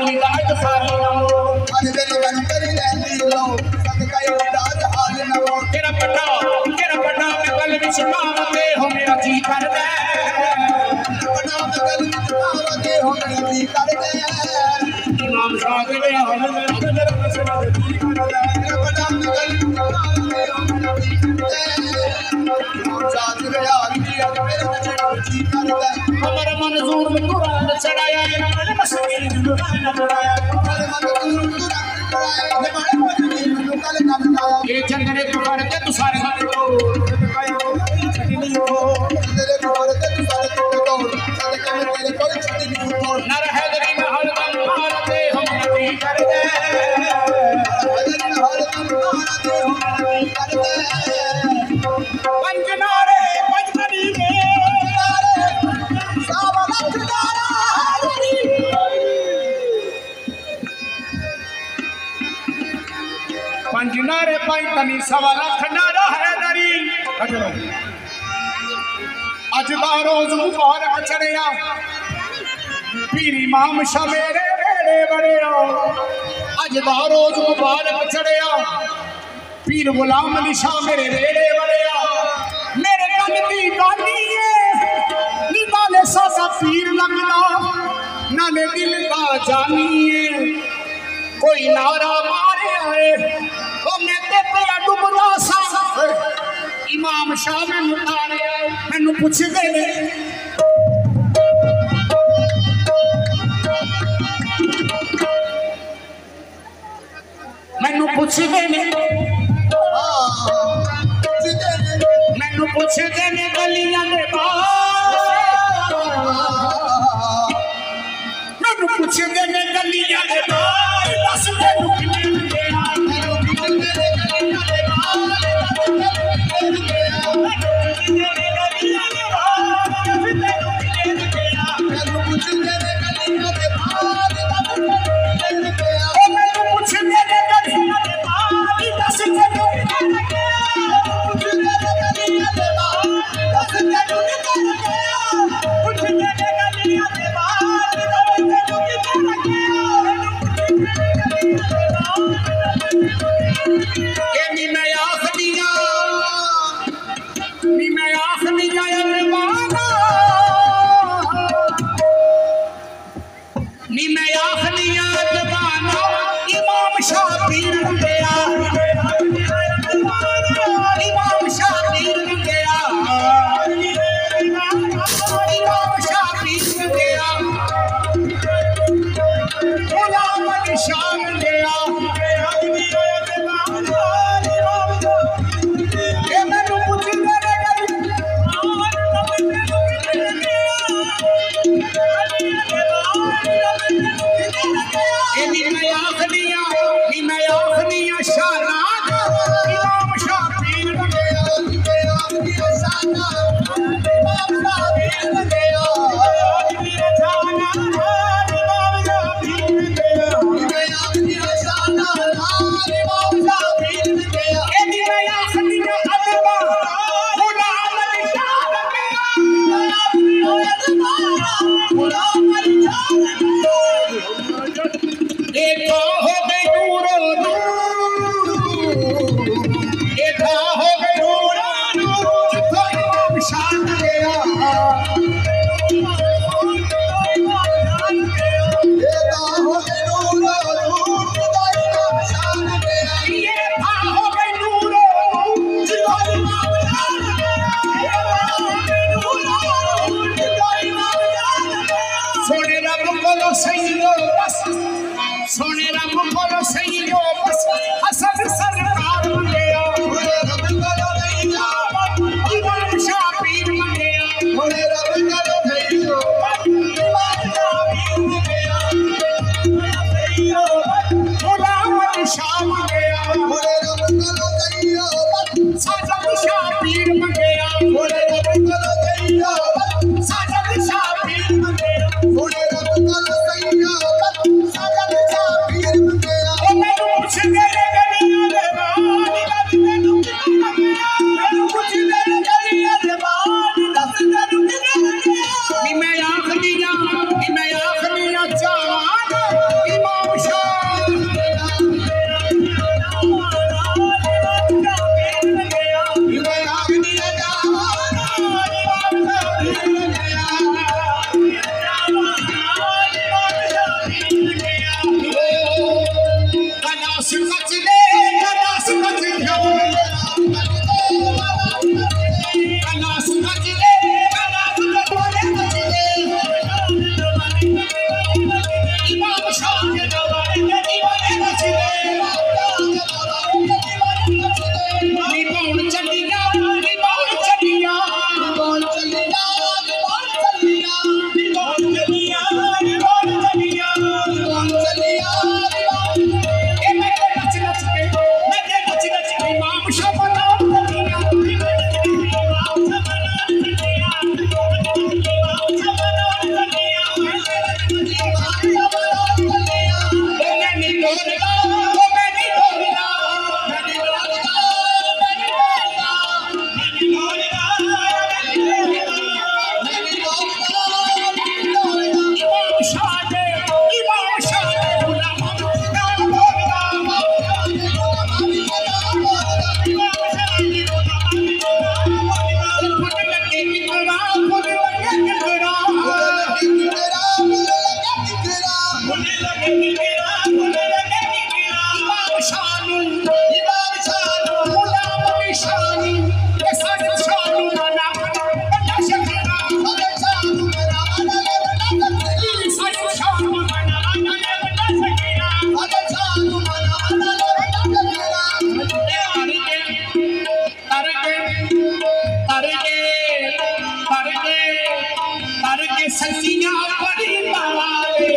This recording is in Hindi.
साली दा अज साली अज दिन बन करी रहती लो सदका उदास हाल नवो तेरा पटा मैं गल विच पावते हो मेरा जी करदा पटा मैं गल विच पावते हो मेरा जी करदा इमाम शाह दे हाल मेरा मसला जी करदा पटा मैं गल विच पावते हो मेरा जी करदा इमाम शाह दे हाल मेरा मसला जी करदा अमर मंजूर कुरान चढ़ाया मेरे मसले कुरान चढ़ाया अमर मंजूर कुरान चढ़ाया बड़े मजदी कल करदा ये चंदने तो करके तू सारे सारे को छटनी हो तेरे घर ते तू सारे को सदका में तेरे कोई छुट्टी नहीं हो नर हैदरी में हर दम मारते हम नबी करदे पंजनारे पंजनी में पंजनारे पंजनी सवा लख नारा हैदरी अज दा रोज मुबारक चढ़िया पीर इमाम शाह मेरे वेड़े बड़िया अज दा रोज मुबारक चढ़िया पीर गुलाम अली शाह मेरे वेड़े बड़िया मेरे कल की गानी है नी नाले सासा पीर लगदा नाले दिल का जानी है कोई नारा मारे आए ओ मैं ते पे डुबदा सा इमाम शाह मैनू तारे मैनू पुछदे ने मैनू पुछदे ने मैनू पुछदे ने गलियां दे बाहर मैनू पुछदे ने गलियां दे बाहर दस मैनू किन्ने देना मैनू पुछदे ने गलियां दे बाहर सोने रब को सही हो बस हसन सरकार मंगया इमाम शाह पीर मंगया सोने रब को सही हो इमाम शाह पीर मंगया गुलाम अली शाह मंगया सोने रब को सही हो साजद शाह पीर मंगया सोने रब को सही हो साजद शाह पीर मंगया सोने रब को सही हो साजद शाह पीर मंगया ओ मैं पूछ दे इमाम शानू गुलाम की शानी के साथ शानू मना बड़ा शकीरा शानू मना करके सच्चियां बड़ी माले